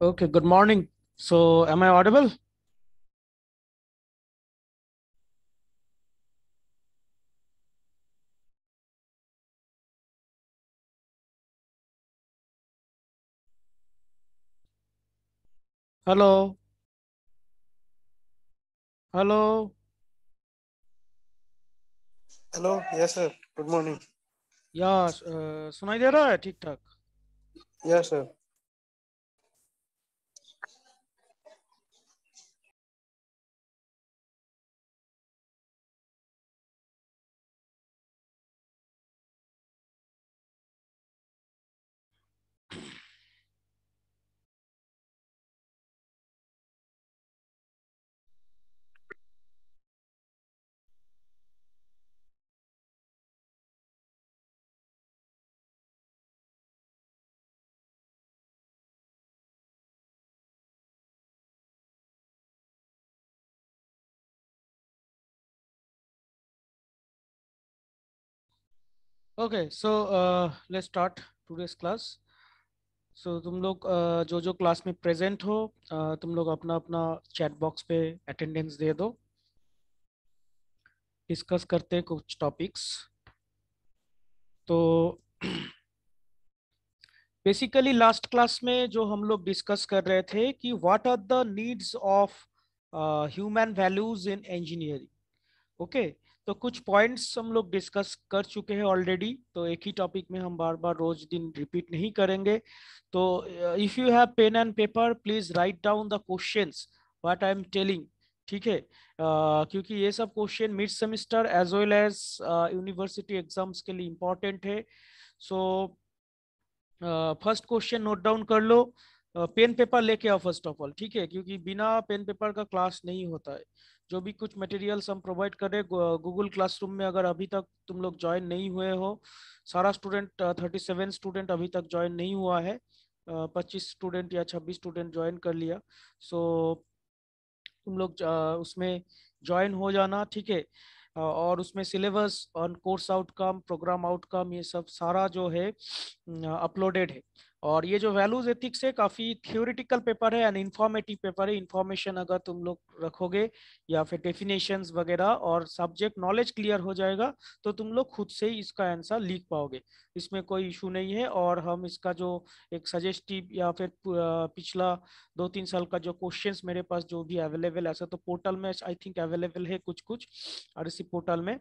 Okay, good morning. So, am I audible? Hello, hello. Hello yes sir good morning या सुनाई दे रहा है ठीक ठाक? Yes sir Okay, so let's start today's class. So, तुम लोग जो जो क्लास में प्रेजेंट हो, तुम लोग अपना अपना चैट बॉक्स पे अटेंडेंस दे दो। डिस्कस करते हैं कुछ टॉपिक्स। तो बेसिकली लास्ट क्लास में जो हम लोग डिस्कस कर रहे थे कि what are the needs of human values in engineering. Okay, तो कुछ पॉइंट्स हम लोग डिस्कस कर चुके हैं ऑलरेडी, तो एक ही टॉपिक में हम बार बार रोज दिन रिपीट नहीं करेंगे। तो if you have pen and paper please write down the questions what I am telling. ठीक है, क्योंकि ये सब question mid semester as well as university exams के लिए इम्पोर्टेंट है। So first question note down कर लो। पेन पेपर लेके आओ फर्स्ट ऑफ ऑल, ठीक है, क्योंकि बिना पेन पेपर का क्लास नहीं होता है। जो भी कुछ मटेरियल्स हम प्रोवाइड कर रहे हैं गूगल क्लासरूम में, अगर अभी तक तुम लोग ज्वाइन नहीं हुए हो, सारा स्टूडेंट 37 स्टूडेंट अभी तक ज्वाइन नहीं हुआ है। 25 स्टूडेंट या 26 स्टूडेंट ज्वाइन कर लिया। सो तुम लोग उसमें ज्वाइन हो जाना, ठीक है। और उसमें syllabus on course outcome, programme outcome, ये सब सारा जो है अपलोडेड है। और ये जो वैल्यूज एथिक्स है काफी थियोरिटिकल पेपर है एंड इंफॉर्मेटिव पेपर है। इंफॉर्मेशन अगर तुम लोग रखोगे या फिर डेफिनेशंस वगैरह और सब्जेक्ट नॉलेज क्लियर हो जाएगा, तो तुम लोग खुद से ही इसका आंसर लिख पाओगे। इसमें कोई इशू नहीं है। और हम इसका जो एक सजेस्टिव या फिर पिछला 2-3 साल का जो क्वेश्चंस मेरे पास जो भी अवेलेबल, ऐसा तो पोर्टल में आई थिंक अवेलेबल है कुछ कुछ आरसी पोर्टल में,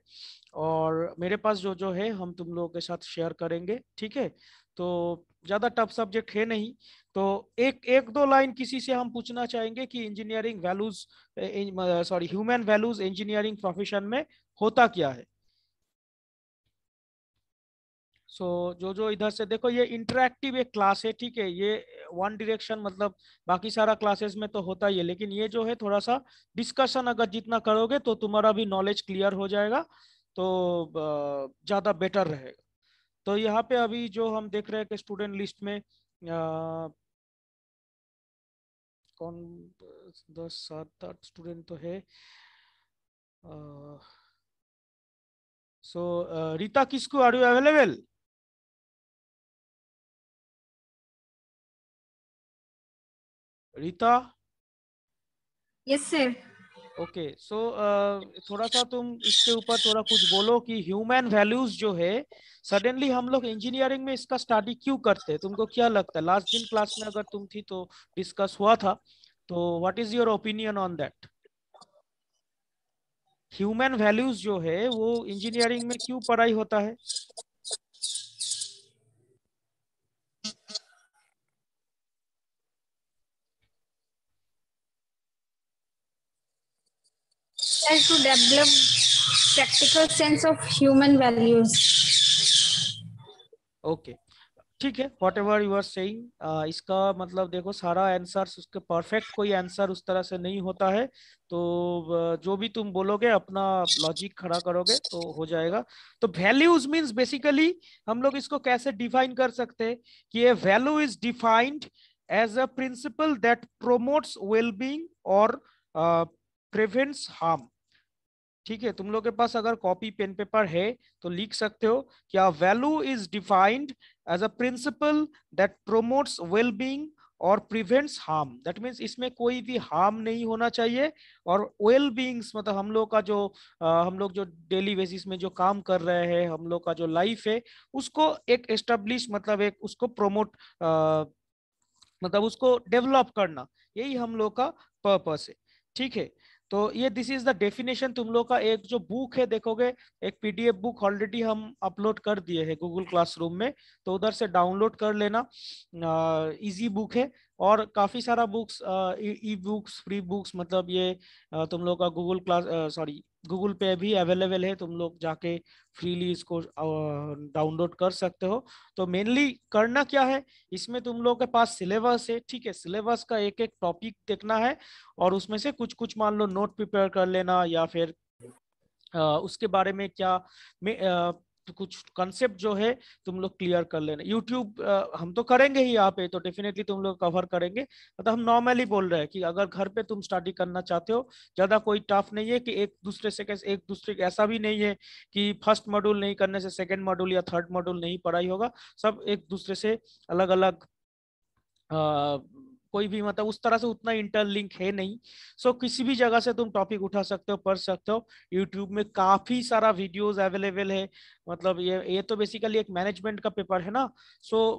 और मेरे पास जो जो है हम तुम लोगों के साथ शेयर करेंगे, ठीक है। तो ज्यादा टफ सब्जेक्ट है नहीं। तो एक एक दो लाइन किसी से हम पूछना चाहेंगे कि engineering values, sorry human values engineering profession में होता क्या है। सो जो जो इधर से देखो, ये इंटरेक्टिव एक क्लास है, ठीक है। ये वन डायरेक्शन, मतलब बाकी सारा क्लासेस में तो होता ही है, लेकिन ये जो है थोड़ा सा डिस्कशन अगर जितना करोगे तो तुम्हारा भी नॉलेज क्लियर हो जाएगा, तो ज्यादा बेटर रहेगा। तो यहाँ पे अभी जो हम देख रहे हैं कि स्टूडेंट लिस्ट में कौन 10 7 8 स्टूडेंट तो है। सो रीता किसको, are you available? Rita? Yes sir. Okay, so थोड़ा सा तुम इसके ऊपर थोड़ा कुछ बोलो कि ह्यूमन वैल्यूज जो है सडनली हम लोग इंजीनियरिंग में इसका स्टडी क्यों करते हैं। तुमको क्या लगता है? लास्ट दिन क्लास में अगर तुम थी तो डिस्कस हुआ था, तो what is your opinion on that? Human values जो है वो इंजीनियरिंग में क्यों पढ़ाई होता है? Sir, to develop practical sense of human values. Okay, ठीक है, whatever you are saying, इसका मतलब देखो, सारा आंसर उसके परफेक्ट कोई आंसर उस तरह से नहीं होता है। तो जो भी तुम बोलोगे अपना लॉजिक खड़ा करोगे तो हो जाएगा। तो वैल्यूज मींस बेसिकली हम लोग इसको कैसे डिफाइन कर सकते हैं कि ये value is defined as a principle that promotes wellbeing और प्रिवेंट्स हार्म। ठीक है, तुम लोग के पास अगर कॉपी पेन पेपर है तो लिख सकते हो कि value is defined as a principle that promotes wellbeing और प्रिवेंट्स हार्म, दैट मीन्स इसमें कोई भी हार्म नहीं होना चाहिए। और वेल बींग्स मतलब हम लोग का जो हम लोग जो डेली बेसिस में जो काम कर रहे हैं, हम लोग का जो लाइफ है, उसको एक एस्टेब्लिश मतलब एक उसको प्रोमोट मतलब उसको डेवलप करना, यही हम लोग का पर्पस है। ठीक है, तो ये दिस इज द डेफिनेशन। तुम लोग का एक जो बुक है देखोगे, एक पीडीएफ बुक ऑलरेडी हम अपलोड कर दिए हैं गूगल क्लासरूम में, तो उधर से डाउनलोड कर लेना। इजी बुक है, और काफी सारा books, e books, free books, मतलब ये तुम लोग का गूगल क्लास सॉरी गूगल पे भी अवेलेबल है, तुम लोग जाके फ्रीली इसको डाउनलोड कर सकते हो। तो मेनली करना क्या है, इसमें तुम लोग के पास सिलेबस है, ठीक है, सिलेबस का एक एक टॉपिक देखना है, और उसमें से कुछ कुछ मान लो नोट प्रिपेयर कर लेना, या फिर उसके बारे में क्या में तो कुछ कंसेप्ट जो है तुम लोग क्लियर कर लेना। यूट्यूब हम तो करेंगे ही यहाँ पे, तो डेफिनेटली तुम लोग कवर करेंगे। मतलब हम नॉर्मली बोल रहे हैं कि अगर घर पे तुम स्टडी करना चाहते हो, ज्यादा कोई टफ नहीं है कि एक दूसरे से कैसे, एक दूसरे ऐसा भी नहीं है कि फर्स्ट मॉड्यूल नहीं करने से सेकंड मॉड्यूल या थर्ड मॉड्यूल नहीं पढ़ाई होगा। सब एक दूसरे से अलग अलग, कोई भी मतलब उस तरह से उतना इंटरलिंक है नहीं। सो किसी भी जगह से तुम टॉपिक उठा सकते हो, पढ़ सकते हो। यूट्यूब में काफी सारा वीडियोस अवेलेबल है। मतलब ये तो बेसिकली एक मैनेजमेंट का पेपर है ना। सो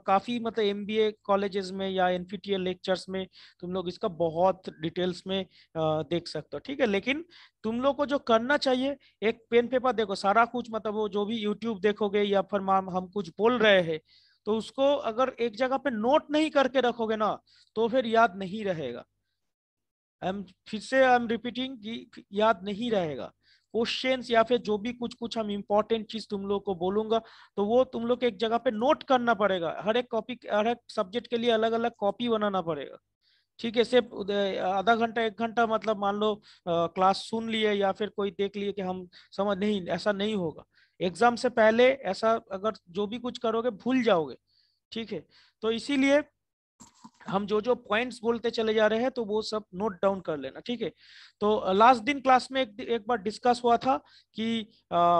काफी मतलब एमबीए कॉलेजेस में या एनपीटीईएल लेक्चर्स में तुम लोग इसका बहुत डिटेल्स में देख सकते हो। ठीक है, लेकिन तुम लोग को जो करना चाहिए, एक पेन पेपर देखो, सारा कुछ मतलब वो जो भी यूट्यूब देखोगे या फिर हम कुछ बोल रहे हैं, तो उसको अगर एक जगह पे नोट नहीं करके रखोगे ना, तो फिर याद नहीं रहेगा। आई एम रिपीटिंग कि याद नहीं रहेगा। क्वेश्चंस या फिर जो भी कुछ कुछ हम इंपॉर्टेंट चीज तुम लोग को बोलूंगा, तो वो तुम लोग को एक जगह पे नोट करना पड़ेगा। हर एक कॉपी, हर एक सब्जेक्ट के लिए अलग अलग कॉपी बनाना पड़ेगा। ठीक है, सिर्फ आधा घंटा एक घंटा मतलब मान लो क्लास सुन लिए या फिर कोई देख लिए कि हम समझ नहीं, ऐसा नहीं होगा। एग्जाम से पहले ऐसा अगर जो भी कुछ करोगे भूल जाओगे। ठीक है, तो इसीलिए हम जो जो पॉइंट्स बोलते चले जा रहे हैं, तो वो सब नोट डाउन कर लेना। ठीक है, तो लास्ट दिन क्लास में एक बार डिस्कस हुआ था कि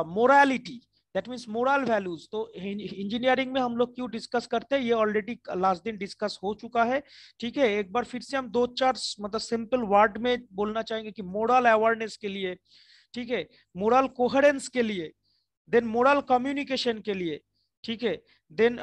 morality, that means moral values. तो इंजीनियरिंग में हम लोग क्यों डिस्कस करते हैं, ये ऑलरेडी लास्ट दिन डिस्कस हो चुका है। ठीक है, एक बार फिर से हम दो चार मतलब सिंपल वर्ड में बोलना चाहेंगे कि मोरल अवेयरनेस के लिए, ठीक है, मोरल कोहेरेंस के लिए, देन मोरल कम्युनिकेशन के लिए, ठीक है, देन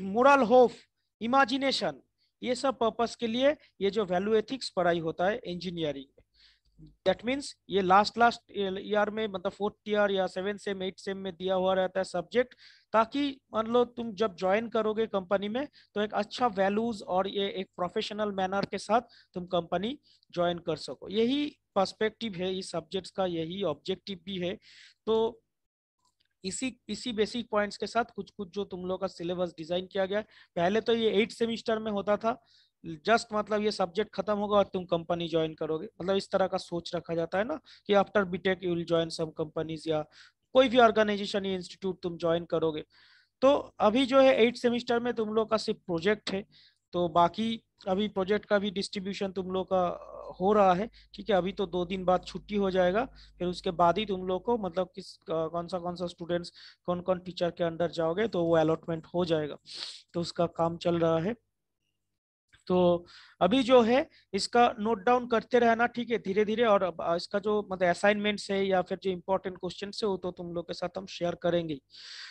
मोरल होप, इमेजिनेशन, ये सब पर्पस के लिए ये जो वैल्यू एथिक्स पढ़ाई होता है इंजीनियरिंग में। दैट मीन्स ये लास्ट लास्ट ईयर में मतलब फोर्थ ईयर या सेवन सेम एट सेम में दिया हुआ रहता है सब्जेक्ट, ताकि मान लो तुम जब ज्वाइन करोगे कंपनी में, तो एक अच्छा वैल्यूज और ये एक प्रोफेशनल मैनर के साथ तुम कंपनी ज्वाइन कर सको। यही पर्सपेक्टिव है इस सब्जेक्ट्स का, यही ऑब्जेक्टिव भी है। तो इसी इसी बेसिक पॉइंट्स के साथ कुछ कुछ जो तुम लोग का सिलेबस डिजाइन किया गया है। पहले तो ये 8 सेमिस्टर में होता था, जस्ट मतलब ये सब्जेक्ट खत्म होगा और तुम कंपनी ज्वाइन करोगे, मतलब इस तरह का सोच रखा जाता है ना, कि after BTech you will join some companies, या कोई भी ऑर्गेनाइजेशन या इंस्टीट्यूट तुम ज्वाइन करोगे। तो अभी जो है 8 सेमिस्टर में तुम लोग का सिर्फ प्रोजेक्ट है। तो बाकी अभी प्रोजेक्ट का भी डिस्ट्रीब्यूशन तुम लोग का हो रहा है। ठीक है, अभी तो 2 दिन बाद छुट्टी हो जाएगा, फिर उसके बाद ही तुम लोग को मतलब कौन सा स्टूडेंट्स कौन कौन टीचर के अंडर जाओगे, तो वो अलॉटमेंट हो जाएगा। तो उसका काम चल रहा है। तो अभी जो है इसका नोट डाउन करते रहना, ठीक है, धीरे धीरे। और अब इसका जो मतलब असाइनमेंट्स है या फिर जो इंपॉर्टेंट क्वेश्चन है, वो तो तुम लोग के साथ हम शेयर करेंगे।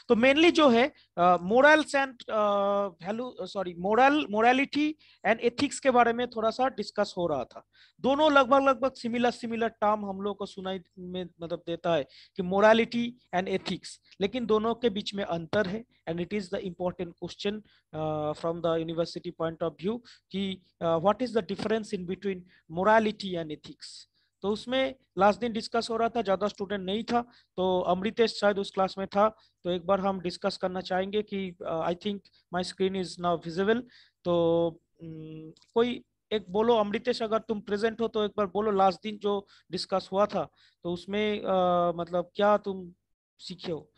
तो मेनली जो है morals and value sorry morality and ethics के बारे में थोड़ा सा डिस्कस हो रहा था। दोनों लगभग लगभग सिमिलर सिमिलर टर्म हम लोग को सुनाई में मतलब देता है कि मोरालिटी एंड एथिक्स, लेकिन दोनों के बीच में अंतर है। And it is the important question from the university point of view कि what is the difference in between morality and ethics. तो उसमें लास्ट दिन डिस्कस हो रहा था, ज्यादा स्टूडेंट नहीं था, तो अमृतेश शायद उस क्लास में था। तो एक बार हम डिस्कस करना चाहेंगे कि I think my screen is now visible. तो कोई एक बोलो, अमृतेश अगर तुम प्रेजेंट हो तो एक बार बोलो, लास्ट दिन जो डिस्कस हुआ था तो उसमें मतलब क्या तुम सीखे हो।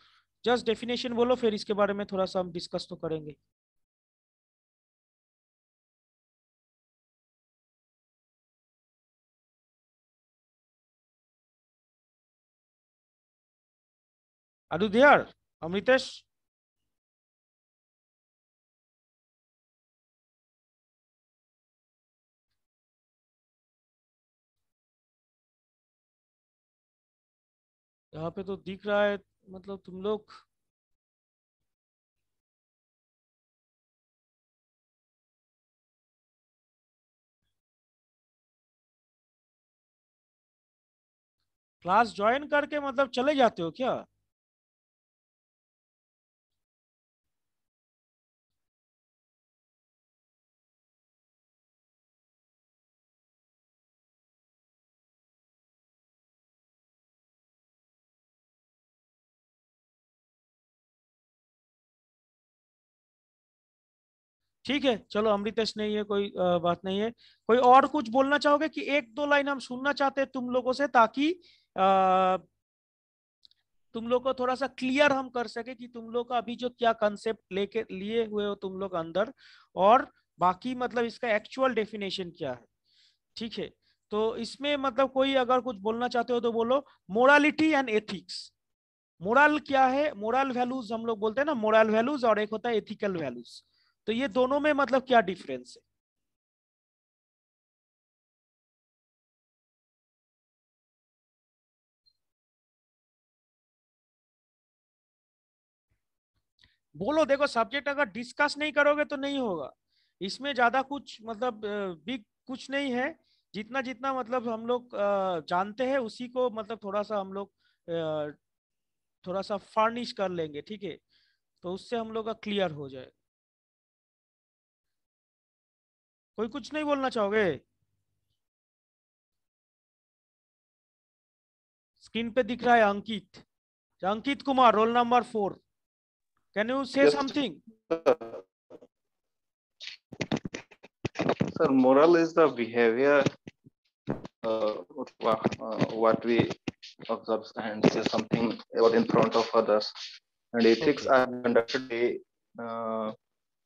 जस्ट डेफिनेशन बोलो, फिर इसके बारे में थोड़ा सा हम डिस्कस तो करेंगे। Are you there, Amritesh? यहाँ पे तो दिख रहा है, मतलब तुम लोग क्लास ज्वाइन करके मतलब चले जाते हो क्या? ठीक है, चलो अमृतेश नहीं है, कोई बात नहीं है। कोई और कुछ बोलना चाहोगे कि एक दो लाइन हम सुनना चाहते हैं तुम लोगों से, ताकि अ, तुम लोग को थोड़ा सा क्लियर हम कर सके कि तुम लोग का अभी जो क्या कंसेप्ट लेके लिए हुए हो तुम लोग अंदर, और बाकी मतलब इसका एक्चुअल डेफिनेशन क्या है। ठीक है, तो इसमें मतलब कोई अगर कुछ बोलना चाहते हो तो बोलो। Morality and ethics. मोरल क्या है? मोरल वैल्यूज हम लोग बोलते हैं ना, मोरल वैल्यूज, और एक होता है एथिकल वैल्यूज। तो ये दोनों में मतलब क्या डिफरेंस है? बोलो। देखो, सब्जेक्ट अगर डिस्कस नहीं करोगे तो नहीं होगा। इसमें ज्यादा कुछ मतलब बिग कुछ नहीं है। जितना जितना मतलब हम लोग जानते हैं उसी को मतलब थोड़ा सा हम लोग थोड़ा सा फार्निश कर लेंगे, ठीक है? तो उससे हम लोग का क्लियर हो जाए। कोई कुछ नहीं बोलना चाहोगे? स्क्रीन पे दिख रहा है Ankit. Ankit Kumar, roll number 4। Can you say Yes, something? sir. Sir, moral is the behavior what we observe and say something about in front of others. And ethics Okay. are conducted by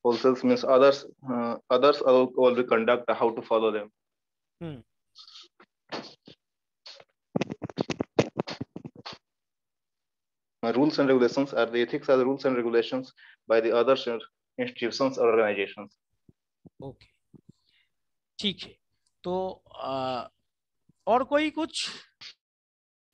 wholesales means others will conduct how to follow them. Hmm. Rules and regulations are the ethics are the rules and regulations by the other institutions or organizations. Okay. ठीक है। तो और कोई कुछ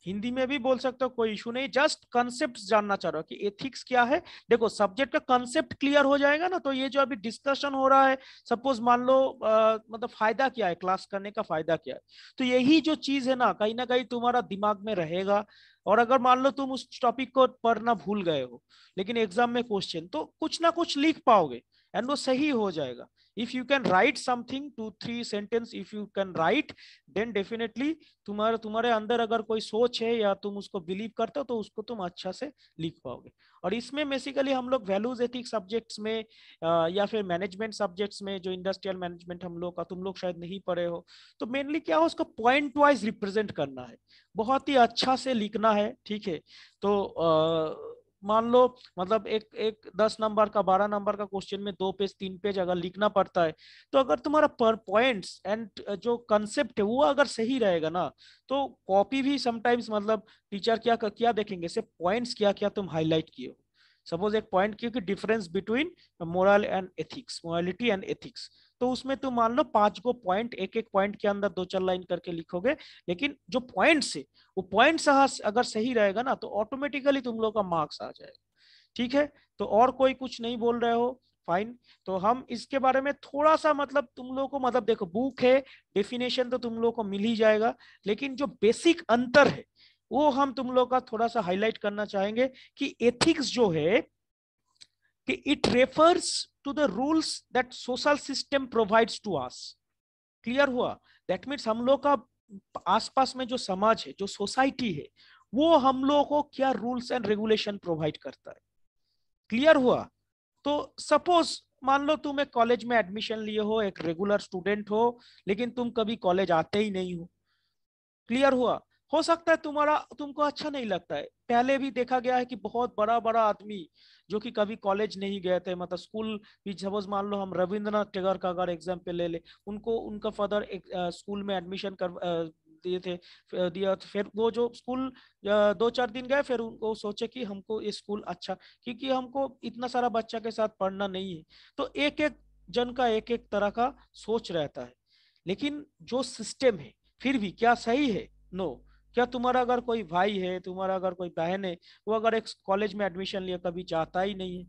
हिंदी में भी बोल सकते हो, कोई इशू नहीं। जस्ट कंसेप्ट जानना चाह रहा हो कि एथिक्स क्या है। देखो, सब्जेक्ट का कंसेप्ट क्लियर हो जाएगा ना, तो ये जो अभी डिस्कशन हो रहा है, सपोज मान लो मतलब फायदा क्या है, क्लास करने का फायदा क्या है, तो यही जो चीज है ना कहीं तुम्हारा दिमाग में रहेगा। और अगर मान लो तुम उस टॉपिक को पढ़ना भूल गए हो, लेकिन एग्जाम में क्वेश्चन तो कुछ ना कुछ लिख पाओगे, एंड वो सही हो जाएगा। If you can write something 2-3 sentence, if you can write, then definitely तुम्हारे तुम्हारे अंदर अगर कोई सोच है या तुम उसको बिलीव करते हो तो उसको तुम अच्छा से लिख पाओगे। और इसमें बेसिकली हम लोग वैल्यूज एथिक्स सब्जेक्ट्स में या फिर मैनेजमेंट सब्जेक्ट्स में, जो इंडस्ट्रियल मैनेजमेंट हम लोग का तुम लोग शायद नहीं पढ़े हो, तो मेनली क्या हो, उसको पॉइंट वाइज रिप्रेजेंट करना है, बहुत ही अच्छा से लिखना है, ठीक है? तो मान लो मतलब एक एक 10 नंबर का 12 नंबर का क्वेश्चन में 2 पेज 3 पेज अगर लिखना पड़ता है, तो अगर तुम्हारा पर पॉइंट्स एंड जो कंसेप्ट है वो अगर सही रहेगा ना, तो कॉपी भी समटाइम्स मतलब टीचर क्या क्या देखेंगे, सिर्फ पॉइंट्स क्या क्या तुम हाईलाइट किए हो। सपोज एक पॉइंट क्योंकि difference between moral and ethics, morality and ethics, तो उसमें तुम मान लो 5 को पॉइंट, एक एक पॉइंट के अंदर 2-4 लाइन करके लिखोगे। लेकिन जो पॉइंट्स है वो पॉइंट्स अगर सही रहेगा ना, तो ऑटोमेटिकली तुम लोग का मार्क्स आ जाएगा। ठीक है? तो और कोई कुछ नहीं बोल रहे हो? फाइन। तो हम इसके बारे में थोड़ा सा मतलब तुम लोगों को मतलब देखो, बुक है, डेफिनेशन तो तुम लोगों को मिल ही जाएगा, लेकिन जो बेसिक अंतर है वो हम तुम लोग का थोड़ा सा हाईलाइट करना चाहेंगे। कि एथिक्स जो है कि it refers to the rules that social system provides to us. Clear हुआ? दैट मीन्स हम लोग का आसपास में जो समाज है, जो सोसाइटी है, वो हम लोगों को क्या रूल्स एंड रेगुलेशन प्रोवाइड करता है। क्लियर हुआ? तो सपोज मान लो तुम एक कॉलेज में एडमिशन लिए हो, एक रेगुलर स्टूडेंट हो, लेकिन तुम कभी कॉलेज आते ही नहीं हो। क्लियर हुआ? हो सकता है तुम्हारा तुमको अच्छा नहीं लगता है। पहले भी देखा गया है कि बहुत बड़ा बड़ा आदमी जो कि कभी कॉलेज नहीं गए थे, मतलब स्कूल भी, सपोज मान लो हम रविंद्रनाथ टैगोर का अगर एग्जाम्पल ले ले, उनको उनका फादर एक स्कूल में एडमिशन कर दिए थे, दिया, तो फिर वो जो स्कूल 2-4 दिन गए, फिर उनको सोचे कि हमको ये स्कूल अच्छा, क्योंकि हमको इतना सारा बच्चा के साथ पढ़ना नहीं है। तो एक एक जन का एक एक तरह का सोच रहता है। लेकिन जो सिस्टम है फिर भी क्या सही है? नो। क्या तुम्हारा अगर कोई भाई है, तुम्हारा अगर कोई बहन है, वो अगर एक कॉलेज में एडमिशन लिया, कभी जाता ही नहीं है,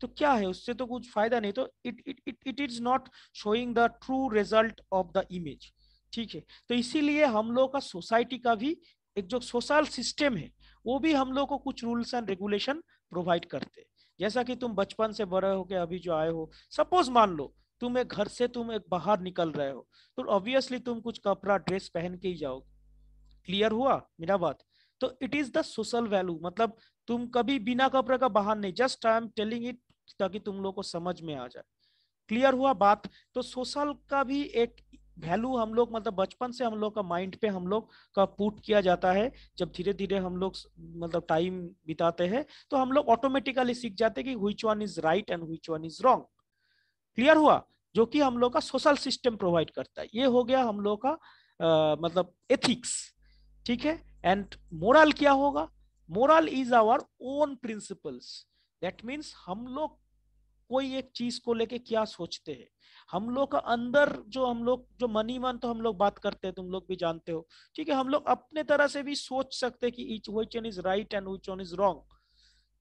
तो क्या है, उससे तो कुछ फायदा नहीं। तो it is not showing the true result of the image. ठीक है, तो इसीलिए हम लोग का सोसाइटी का भी एक जो सोशल सिस्टम है, वो भी हम लोग को कुछ रूल्स एंड रेगुलेशन प्रोवाइड करते हैं। जैसा कि तुम बचपन से बड़े होके अभी जो आए हो, सपोज मान लो तुम एक घर से तुम एक बाहर निकल रहे हो, तो ऑब्वियसली तुम कुछ कपड़ा ड्रेस पहन के ही जाओगे। क्लियर हुआ मेरा बात? तो it is the social value, मतलब तुम कभी बिना कपड़े का बाहर नहीं, just I am telling it ताकि तुम लोग को समझ में आ जाए। क्लियर हुआ बात? तो सोशल का भी एक वैल्यू हम लोग, मतलब बचपन से हम लोग का माइंड पे हम लोग का पुट किया जाता है। जब धीरे धीरे हम लोग मतलब टाइम बिताते हैं, तो हम लोग ऑटोमेटिकली सीख जाते हैं कि which one is right and which one is wrong. Clear हुआ? जो कि हम लोग का सोशल सिस्टम प्रोवाइड करता है। ये हो गया हम लोग का मतलब एथिक्स। ठीक है, एंड मोरल क्या होगा? Moral is our own principles. That means हम लोग कोई एक चीज को लेके क्या सोचते हैं, हम लोग का अंदर जो हम लोग जो मनी मन तो हम लोग बात करते हैं, तुम लोग भी जानते हो। ठीक है, हम लोग अपने तरह से भी सोच सकते हैं कि which one is right and which one is wrong.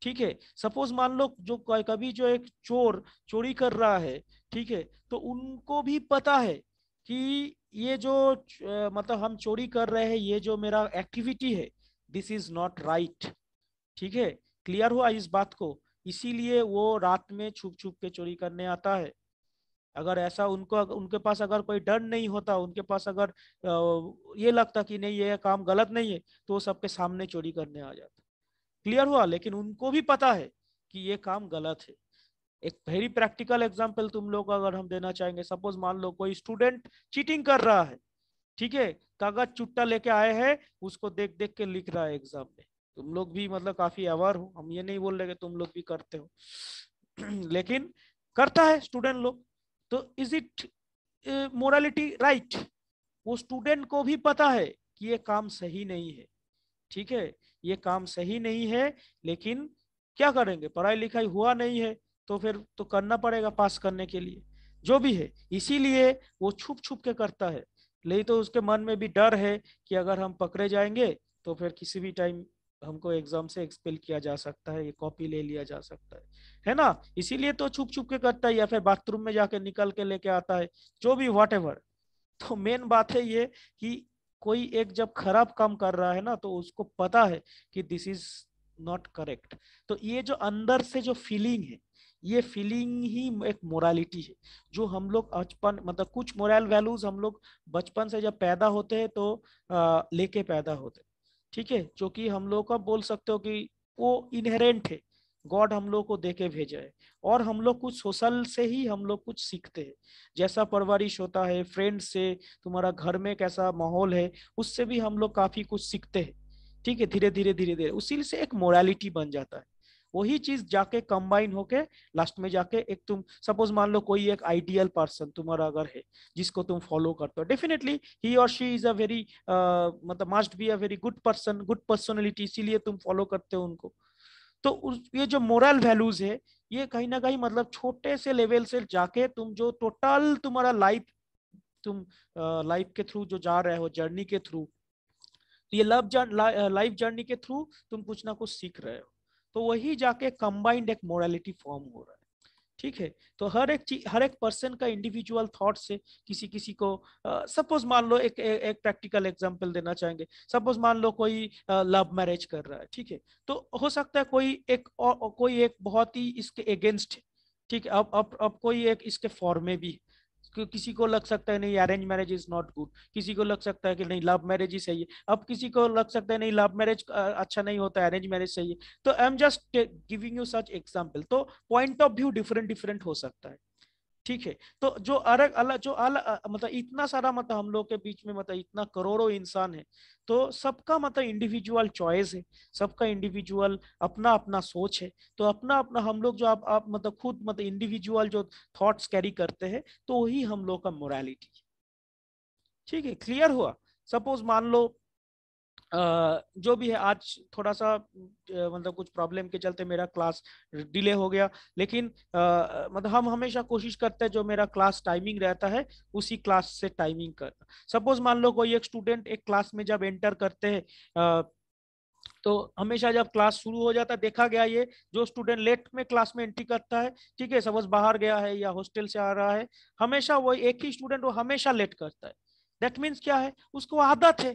ठीक है, सपोज मान लो जो कभी जो एक चोर चोरी कर रहा है, ठीक है, तो उनको भी पता है कि ये जो मतलब हम चोरी कर रहे हैं, ये जो मेरा एक्टिविटी है, दिस इज नॉट राइट। ठीक है, क्लियर हुआ इस बात को? इसीलिए वो रात में छुप छुप के चोरी करने आता है। अगर ऐसा उनको उनके पास अगर कोई डर नहीं होता, उनके पास अगर ये लगता कि नहीं ये काम गलत नहीं है, तो वो सबके सामने चोरी करने आ जाता। क्लियर हुआ? लेकिन उनको भी पता है कि ये काम गलत है। एक वेरी प्रैक्टिकल एग्जांपल तुम लोग अगर हम देना चाहेंगे, सपोज मान लो कोई स्टूडेंट चीटिंग कर रहा है, ठीक है, कागज चुट्टा लेके आए हैं, उसको देख देख के लिख रहा है एग्जाम में। तुम लोग भी मतलब काफी अवेयर हो, हम ये नहीं बोल रहे कि तुम लोग भी करते हो लेकिन करता है स्टूडेंट लोग। तो इज इट मोरालिटी राइट? वो स्टूडेंट को भी पता है कि ये काम सही नहीं है। ठीक है, ये काम सही नहीं है, लेकिन क्या करेंगे, पढ़ाई लिखाई हुआ नहीं है, तो फिर तो करना पड़ेगा पास करने के लिए, जो भी है। इसीलिए वो छुप छुप के करता है। नहीं तो उसके मन में भी डर है कि अगर हम पकड़े जाएंगे तो फिर किसी भी टाइम हमको एग्जाम से एक्सपेल किया जा सकता है, ये कॉपी ले लिया जा सकता है ना? इसीलिए तो छुप छुप के करता है, या फिर बाथरूम में जाके निकल के लेके आता है, जो भी वॉट एवर। तो मेन बात है ये कि कोई एक जब खराब काम कर रहा है ना, तो उसको पता है कि दिस इज नॉट करेक्ट। तो ये जो अंदर से जो फीलिंग है, ये फीलिंग ही एक मोरालिटी है, जो हम लोग बचपन मतलब कुछ मोरल वैल्यूज हम लोग बचपन से जब पैदा होते हैं तो लेके पैदा होते हैं। ठीक है, जो कि हम लोग का बोल सकते हो कि वो इनहेरेंट है, गॉड हम लोग को देके भेजा है। और हम लोग कुछ सोशल से ही हम लोग कुछ सीखते हैं, जैसा परवरिश होता है फ्रेंड से, तुम्हारा घर में कैसा माहौल है, उससे भी हम लोग काफी कुछ सीखते हैं। ठीक है, धीरे धीरे धीरे धीरे उसी से एक मोरालिटी बन जाता है। वही चीज जाके कंबाइन होके लास्ट में जाके एक, तुम सपोज मान लो कोई एक आइडियल पर्सन तुम्हारा अगर है, जिसको तुम फॉलो करते हो, डेफिनेटली ही और शी इज अ वेरी मतलब must be a very good person, good personality, इसीलिए तुम फॉलो करते हो उनको। तो ये जो मोरल वैल्यूज है, ये कहीं ना कहीं मतलब छोटे से लेवल से जाके तुम जो टोटल तुम्हारा लाइफ, तुम लाइफ के थ्रू जो जा रहे हो, जर्नी के थ्रू, तो ये लाइफ जर्नी के थ्रू तुम कुछ ना कुछ सीख रहे हो। तो वही जाके कंबाइंड एक मोरालिटी फॉर्म हो रहा है। ठीक है, तो हर एक चीज, हर एक पर्सन का इंडिविजुअल थॉट से किसी किसी को सपोज मान लो एक प्रैक्टिकल एग्जांपल देना चाहेंगे। सपोज मान लो कोई लव मैरिज कर रहा है, ठीक है, तो हो सकता है कोई एक बहुत ही इसके अगेंस्ट है। ठीक है, अब कोई एक इसके फॉर में भी है। किसी को लग सकता है नहीं arrange marriage is not good, किसी को लग सकता है कि नहीं लव मैरिज ही सही है, अब किसी को लग सकता है नहीं लव मैरिज अच्छा नहीं होता, अरेंज मैरिज सही है। तो I am just giving you such example. तो point of view different different हो सकता है। ठीक है, तो जो अलग अलग जो अलग मतलब इतना सारा मतलब हम लोग के बीच में मतलब इतना करोड़ों इंसान है, तो सबका मतलब इंडिविजुअल चॉइस है, सबका इंडिविजुअल अपना अपना सोच है। तो अपना अपना हम लोग जो आप मतलब खुद मतलब इंडिविजुअल जो थॉट्स कैरी करते हैं, तो वही हम लोग का मोरालिटी है। ठीक है, क्लियर हुआ? सपोज मान लो जो भी है, आज थोड़ा सा मतलब कुछ प्रॉब्लम के चलते मेरा क्लास डिले हो गया, लेकिन मतलब हम हमेशा कोशिश करते हैं जो मेरा क्लास टाइमिंग रहता है उसी क्लास से टाइमिंग करना। सपोज मान लो कोई एक स्टूडेंट एक क्लास में जब एंटर करते हैं, तो हमेशा जब क्लास शुरू हो जाता है, देखा गया ये जो स्टूडेंट लेट में क्लास में एंट्री करता है, ठीक है, सपोज बाहर गया है या हॉस्टल से आ रहा है, हमेशा वो एक ही स्टूडेंट वो हमेशा लेट करता है। दैट मीन्स क्या है, उसको आदत है।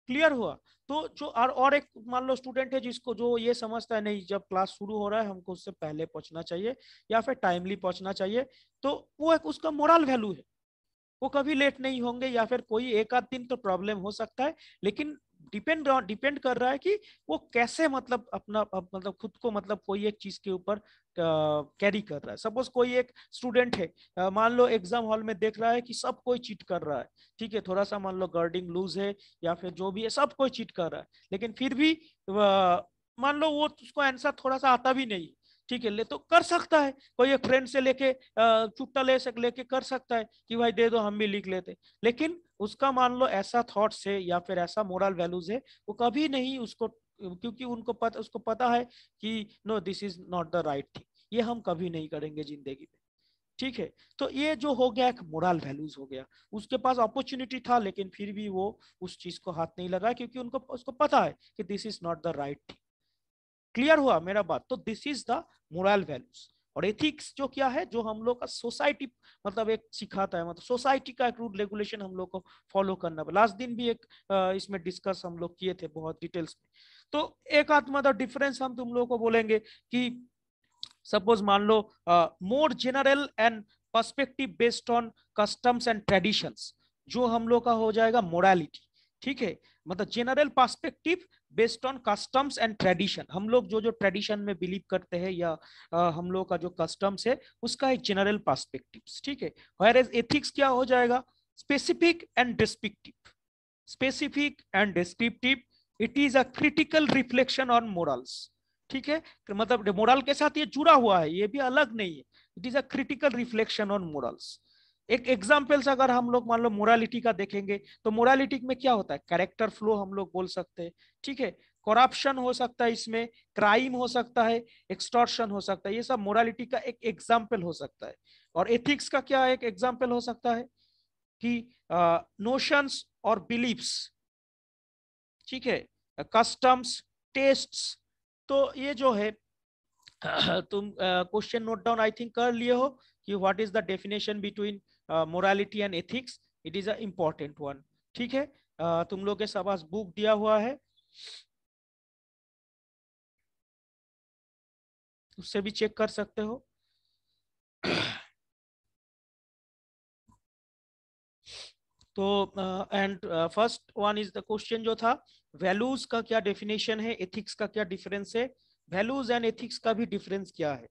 क्लियर हुआ? तो जो और एक मान लो स्टूडेंट है जिसको जो ये समझता है नहीं जब क्लास शुरू हो रहा है हमको उससे पहले पहुंचना चाहिए या फिर टाइमली पहुंचना चाहिए, तो वो एक उसका मोरल वैल्यू है, वो कभी लेट नहीं होंगे, या फिर कोई एक आध दिन तो प्रॉब्लम हो सकता है, लेकिन डिपेंड कर रहा है कि वो कैसे मतलब अपना मतलब खुद को मतलब कोई एक चीज के ऊपर कैरी कर रहा है। सपोज कोई एक स्टूडेंट है, मान लो एग्जाम हॉल में देख रहा है कि सब कोई चीट कर रहा है, ठीक है, थोड़ा सा मान लो गार्डिंग लूज है या फिर जो भी है सब कोई चीट कर रहा है, लेकिन फिर भी मान लो वो उसको आंसर थोड़ा सा आता भी नहीं, ठीक है, ले तो कर सकता है, कोई एक फ्रेंड से लेके चुट्टा लेके कर सकता है कि भाई दे दो हम भी लिख लेते, लेकिन उसका मान लो ऐसा थॉट्स है या फिर ऐसा मोरल वैल्यूज है, वो कभी नहीं उसको, क्योंकि उसको पता है कि no this is not the right thing, ये हम कभी नहीं करेंगे जिंदगी में, ठीक है। तो ये जो हो गया एक मोरल वैल्यूज हो गया, उसके पास अपॉर्चुनिटी था लेकिन फिर भी वो उस चीज को हाथ नहीं लगाया क्योंकि उनको उसको पता है कि this is not the right thing. Clear हुआ मेरा बात? तो this is the moral values. और एथिक्स जो क्या है, जो हम लोग का सोसाइटी मतलब एक सिखाता है, मतलब सोसाइटी का एक रूल रेगुलेशन हम लोग को फॉलो करना। लास्ट दिन भी एक इसमें डिस्कस हम लोग किए थे बहुत डिटेल्स में। तो एक आध मतलब डिफरेंस हम तुम लोग को बोलेंगे कि सपोज मान लो more general and perspective based on customs and traditions, जो हम लोग का हो जाएगा मोरालिटी, ठीक है, मतलब general perspective based on customs and tradition, हम लोग जो जो ट्रेडिशन में बिलीव करते हैं या हम लोग का जो कस्टम्स है उसका एक जनरल पर्सपेक्टिव, ठीक है। व्हेयरएज एथिक्स क्या हो जाएगा, specific and descriptive, specific and descriptive, it is a critical reflection on morals, ठीक है, मतलब मोरल के साथ ये जुड़ा हुआ है, ये भी अलग नहीं है, it is a critical reflection on morals. एक एग्जाम्पल्स अगर हम लोग मान लो मोरालिटी का देखेंगे तो मोरालिटी में क्या होता है, कैरेक्टर फ्लो हम लोग बोल सकते हैं, ठीक है, करप्शन हो सकता है, इसमें क्राइम हो सकता है, एक्सटॉर्शन हो सकता है, ये सब मोरालिटी का एक एग्जाम्पल हो सकता है। और एथिक्स का क्या एक एग्जाम्पल हो सकता है कि नोशंस और बिलीफ्स, ठीक है, कस्टम्स, टेस्ट्स। तो ये जो है तुम question note down I think कर लिए हो कि what is the definition between morality and ethics, it is a important one, ठीक है। तुम लोग के पास बुक दिया हुआ है, उससे भी चेक कर सकते हो। तो and first one is the question जो था, वैल्यूज का क्या डेफिनेशन है, एथिक्स का क्या डिफरेंस है, वैल्यूज एंड एथिक्स का भी डिफरेंस क्या है,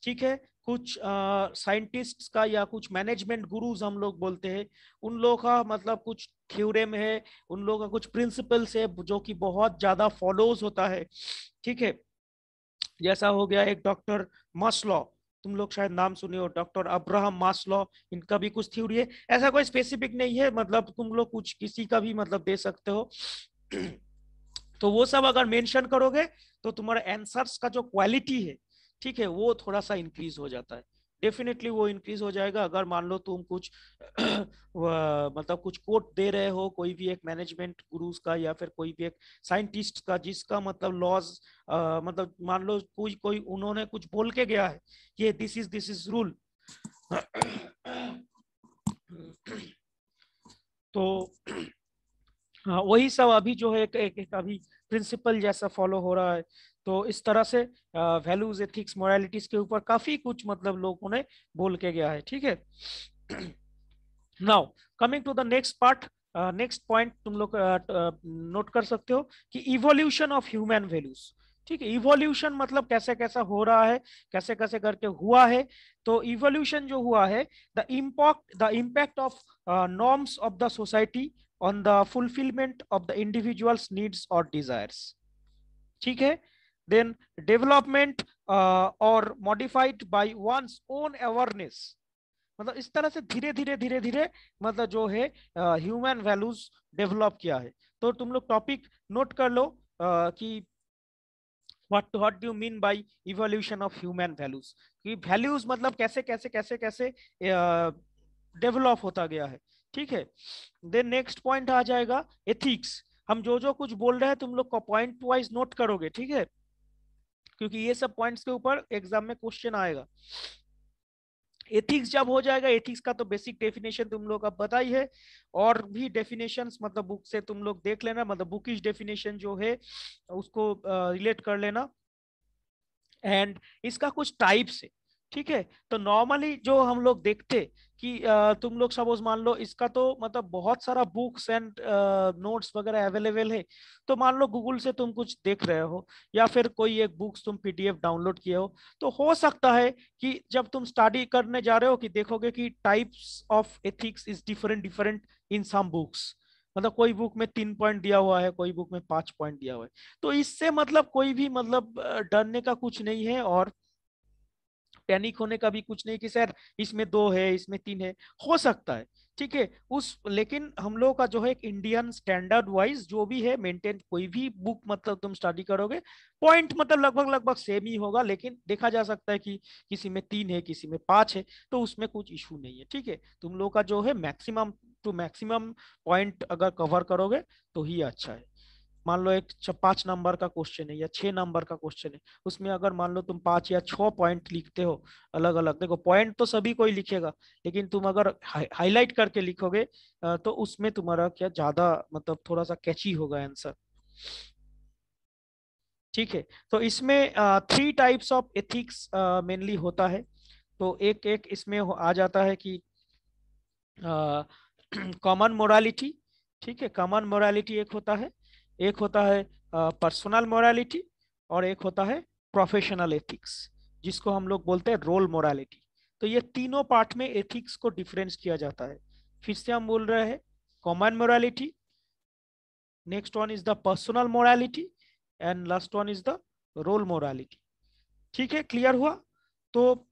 ठीक है। कुछ साइंटिस्ट का या कुछ मैनेजमेंट गुरुज हम लोग बोलते हैं, उन लोगों का मतलब कुछ थ्योरम है, उन लोगों का कुछ प्रिंसिपल्स है जो कि बहुत ज्यादा फॉलोज होता है, ठीक है। जैसा हो गया एक डॉक्टर मास्लो, तुम लोग शायद नाम सुने हो, डॉक्टर अब्राहम मास्लो, इनका भी कुछ थ्योरी है, ऐसा कोई स्पेसिफिक नहीं है, मतलब तुम लोग कुछ किसी का भी मतलब दे सकते हो। तो वो सब अगर मेंशन करोगे तो तुम्हारा आंसर्स का जो क्वालिटी है, ठीक है, वो थोड़ा सा इंक्रीज हो जाता है, डेफिनेटली वो इंक्रीज हो जाएगा। अगर मान लो तुम कुछ मतलब कुछ कोट दे रहे हो कोई भी एक मैनेजमेंट गुरुज का या फिर कोई भी एक साइंटिस्ट का, जिसका मतलब लॉज मतलब मान लो कोई कोई उन्होंने कुछ बोल के गया है, ये दिस इज रूल, तो हाँ वही सब अभी जो है एक अभी प्रिंसिपल जैसा फॉलो हो रहा है। तो इस तरह से वैल्यूज, एथिक्स, मोरालिटीज के ऊपर काफी कुछ मतलब लोगों ने बोल के गया है, ठीक है। Now coming to the next part, next point तुम लोग नोट कर सकते हो कि इवोल्यूशन ऑफ ह्यूमन वैल्यूज, ठीक है। इवोल्यूशन मतलब कैसे कैसा हो रहा है, कैसे कैसे करके हुआ है। तो इवोल्यूशन जो हुआ है, the impact of norms of the society on the fulfillment of the individual's needs or desires, ठीक है। then development or modified by one's own awareness, मतलब इस तरह से धीरे धीरे मतलब जो है ह्यूमन वैल्यूज डेवलप किया है। तो तुम लोग टॉपिक नोट कर लो कि what do you mean by evolution of human values, कि वैल्यूज मतलब कैसे कैसे कैसे कैसे डेवलप होता गया है, ठीक है। देन नेक्स्ट पॉइंट आ जाएगा एथिक्स। हम जो जो कुछ बोल रहे हैं तुम लोग को पॉइंट वाइज नोट करोगे, ठीक है, क्योंकि ये सब पॉइंट्स के ऊपर एग्जाम में क्वेश्चन आएगा। एथिक्स जब हो जाएगा, एथिक्स का तो बेसिक डेफिनेशन तुम लोग का पता ही है, और भी डेफिनेशंस मतलब बुक से तुम लोग देख लेना, मतलब बुकिश डेफिनेशन जो है उसको रिलेट कर लेना। एंड इसका कुछ टाइप्स है, ठीक है। तो नॉर्मली जो हम लोग देखते कि तुम लोग सपोज मान लो इसका तो मतलब बहुत सारा बुक्स एंड नोट्स वगैरह अवेलेबल है, तो मान लो गूगल से तुम कुछ देख रहे हो या फिर कोई एक बुक्स तुम पीडीएफ डाउनलोड किए हो, तो हो सकता है कि जब तुम स्टडी करने जा रहे हो कि देखोगे कि types of ethics is different different in some books, मतलब कोई बुक में 3 पॉइंट दिया हुआ है, कोई बुक में 5 पॉइंट दिया हुआ है। तो इससे मतलब कोई भी मतलब डरने का कुछ नहीं है और पैनिक होने का भी कुछ नहीं कि सर इसमें 2 है इसमें 3 है, हो सकता है, ठीक है। उस लेकिन हम लोग का जो है एक इंडियन स्टैंडर्ड वाइज जो भी है मेंटेन, कोई भी बुक मतलब तुम स्टडी करोगे पॉइंट मतलब लगभग लगभग सेम ही होगा, लेकिन देखा जा सकता है कि किसी में 3 है किसी में 5 है, तो उसमें कुछ इशू नहीं है, ठीक है। तुम लोग का जो है मैक्सिमम टू मैक्सिमम पॉइंट अगर कवर करोगे तो ही अच्छा है। मान लो एक 5 नंबर का क्वेश्चन है या 6 नंबर का क्वेश्चन है, उसमें अगर मान लो तुम 5 या 6 पॉइंट लिखते हो अलग अलग, देखो पॉइंट तो सभी कोई लिखेगा, लेकिन तुम अगर हाईलाइट करके लिखोगे तो उसमें तुम्हारा क्या ज्यादा मतलब थोड़ा सा कैची होगा आंसर, ठीक है। तो इसमें 3 टाइप्स ऑफ एथिक्स मेनली होता है। तो एक एक इसमें आ जाता है कि कॉमन मोरालिटी, ठीक है, कॉमन मोरालिटी एक होता है पर्सनल मोरालिटी, और एक होता है प्रोफेशनल एथिक्स, जिसको हम लोग बोलते हैं रोल मोरालिटी। तो ये तीनों पार्ट में एथिक्स को डिफरेंस किया जाता है। फिर से हम बोल रहे हैं common morality, next one is the personal morality, and last one is the role morality, ठीक है। क्लियर हुआ? तो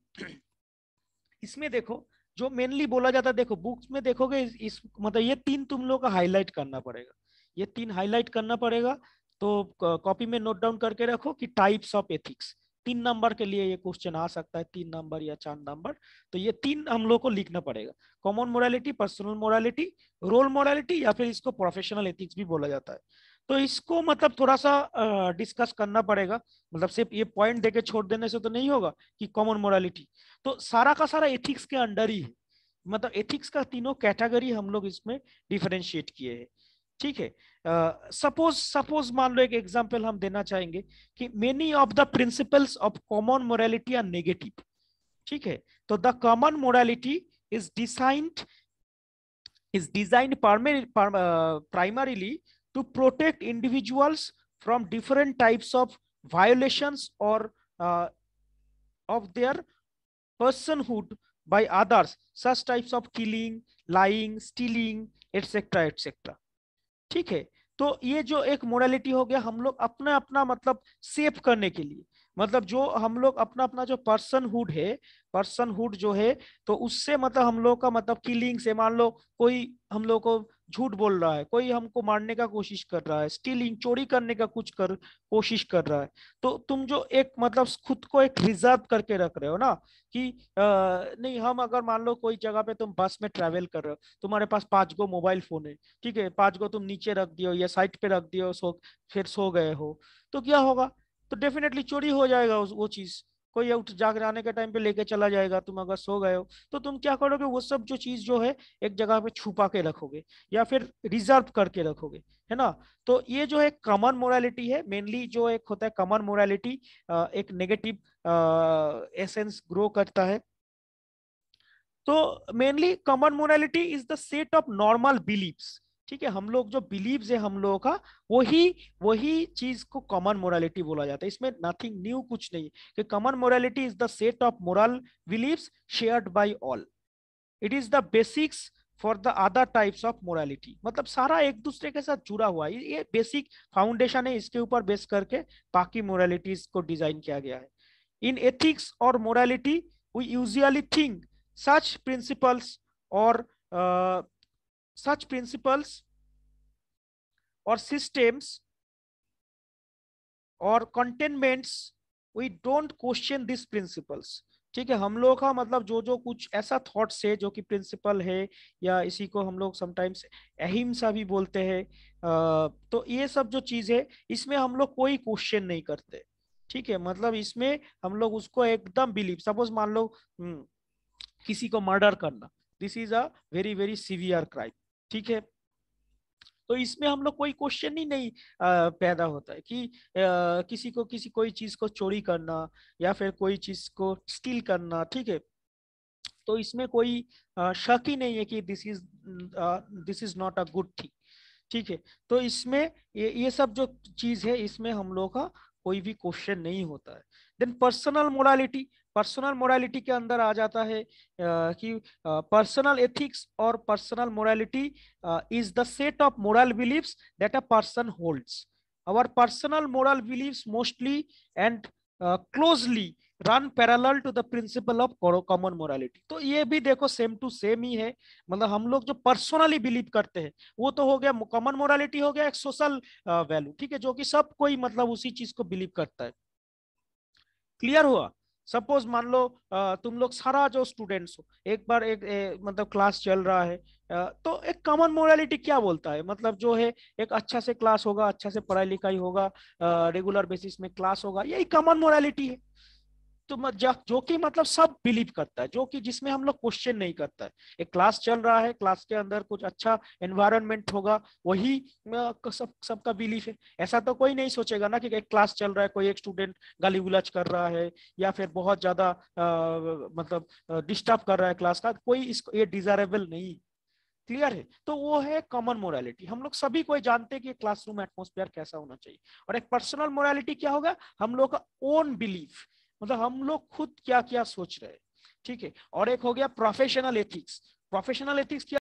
इसमें देखो जो मेनली बोला जाता है, देखो बुक्स में देखोगे इस मतलब ये 3 तुम लोग का हाईलाइट करना पड़ेगा, ये 3 हाईलाइट करना पड़ेगा। तो कॉपी में नोट डाउन करके रखो कि टाइप्स ऑफ एथिक्स, 3 नंबर के लिए ये क्वेश्चन आ सकता है, 3 नंबर या 4 नंबर, तो ये 3 हम लोग को लिखना पड़ेगा। Common morality, personal morality, role morality, या फिर इसको प्रोफेशनल एथिक्स भी बोला जाता है। तो इसको मतलब थोड़ा सा डिस्कस करना पड़ेगा, मतलब सिर्फ ये पॉइंट देके छोड़ देने से तो नहीं होगा कि कॉमन मोरालिटी, तो सारा का सारा एथिक्स के अंडर ही है, मतलब एथिक्स का तीनों कैटेगरी हम लोग इसमें डिफरेंशिएट किए हैं, ठीक है। सपोज सपोज मान लो एक एग्जांपल हम देना चाहेंगे कि many of the principles of common morality are negative, ठीक है। तो the common morality is designed primarily to protect individuals from different types of violations or of their personhood by others, such types of killing, lying, stealing, etc etc, ठीक है। तो ये जो एक morality हो गया हम लोग अपना अपना मतलब सेव करने के लिए, मतलब जो हम लोग अपना अपना जो पर्सनहुड जो है, तो उससे मतलब हम लोग का मतलब किलिंग से, मान लो कोई हम लोग को झूठ बोल रहा है, कोई हमको मारने का कोशिश कर रहा है, स्टीलिंग चोरी करने का कोशिश कर रहा है, तो तुम जो एक मतलब खुद को एक रिजर्व करके रख रहे हो ना कि नहीं, हम अगर मान लो कोई जगह पे तुम बस में ट्रेवल कर रहे हो, तुम्हारे पास 5 गो मोबाइल फोन है, ठीक है, 5 गो तुम नीचे रख दियो या साइड पे रख दियो, फिर सो गए हो, तो क्या होगा, तो डेफिनेटली चोरी हो जाएगा वो चीज, कोई उठ जाग जाने के टाइम पे लेके चला जाएगा, तुम अगर सो गए हो तो तुम क्या करोगे, वो सब जो चीज जो है एक जगह पे छुपा के रखोगे या फिर रिजर्व करके रखोगे, है ना। तो ये जो है कॉमन मोरालिटी है, मेनली जो एक होता है कॉमन मोरालिटी एक नेगेटिव एसेंस ग्रो करता है। तो mainly common morality is the set of normal believes, ठीक है, हम लोग जो बिलीव्स है हम लोगों का, वही वही चीज को कॉमन मोरालिटी बोला जाता है। इसमें नथिंग न्यू कुछ नहीं कि common morality is the set of moral believes shared by all, it is the basics for the other types of morality, मतलब सारा एक दूसरे के साथ जुड़ा हुआ है, ये बेसिक फाउंडेशन है, इसके ऊपर बेस करके बाकी मोरालिटीज को डिजाइन किया गया है। इन एथिक्स और morality we usually think such principles or such principles और systems और containments, we don't question these principles. ठीक है, हम लोग का मतलब जो जो कुछ ऐसा थॉट्स है जो कि प्रिंसिपल है, या इसी को हम लोग समटाइम्स अहिंसा भी बोलते हैं, तो ये सब जो चीज है इसमें हम लोग कोई क्वेश्चन नहीं करते। ठीक है, मतलब इसमें हम लोग उसको एकदम बिलीव, सपोज मान लो किसी को मर्डर करना, this is a very very severe crime. ठीक है, तो इसमें हम लोग कोई क्वेश्चन ही नहीं पैदा होता है कि किसी को कोई चीज को चोरी करना या फिर कोई चीज को स्टील करना। ठीक है, तो इसमें कोई शक ही नहीं है कि this is not a good thing. ठीक है, तो इसमें ये सब जो चीज है इसमें हम लोग का कोई भी क्वेश्चन नहीं होता है। Then personal morality, personal morality के अंदर आ जाता है कि पर्सनल एथिक्स और personal morality is the set of moral believes that a person holds. Our personal moral believes mostly and closely run parallel to the principle of common morality. तो ये भी देखो सेम टू सेम ही है, मतलब हम लोग जो पर्सनली बिलीव करते हैं वो तो हो गया कॉमन मोरालिटी, हो गया एक सोशल वैल्यू। ठीक है, जो कि सब कोई मतलब उसी चीज को बिलीव करता है। क्लियर हुआ? सपोज मान लो तुम लोग सारा जो स्टूडेंट्स हो, एक बार मतलब क्लास चल रहा है, तो एक कॉमन मोरालिटी क्या बोलता है, मतलब जो है एक अच्छा से क्लास होगा, अच्छा से पढ़ाई लिखाई होगा, रेगुलर बेसिस में क्लास होगा, यही कॉमन मोरालिटी है। तो जो कि मतलब सब बिलीव करता है, जो कि जिसमें हम लोग क्वेश्चन नहीं करता है। एक क्लास चल रहा है, क्लास के अंदर कुछ अच्छा एनवायरनमेंट होगा, वही सबका बिलीफ है। ऐसा तो कोई नहीं सोचेगा ना कि एक क्लास चल रहा है, कोई एक स्टूडेंट गाली गुलच कर रहा है या फिर बहुत ज्यादा मतलब डिस्टर्ब कर रहा है क्लास का, कोई इसको ये डिजायरेबल नहीं। क्लियर है? तो वो है कॉमन मोरालिटी, हम लोग सभी कोई जानते हैं कि क्लासरूम एटमॉस्फेयर कैसा होना चाहिए। और एक पर्सनल मोरालिटी क्या होगा, हम लोग का ओन बिलीफ, मतलब हम लोग खुद क्या क्या सोच रहे हैं। ठीक है, और एक हो गया प्रोफेशनल एथिक्स। प्रोफेशनल एथिक्स क्या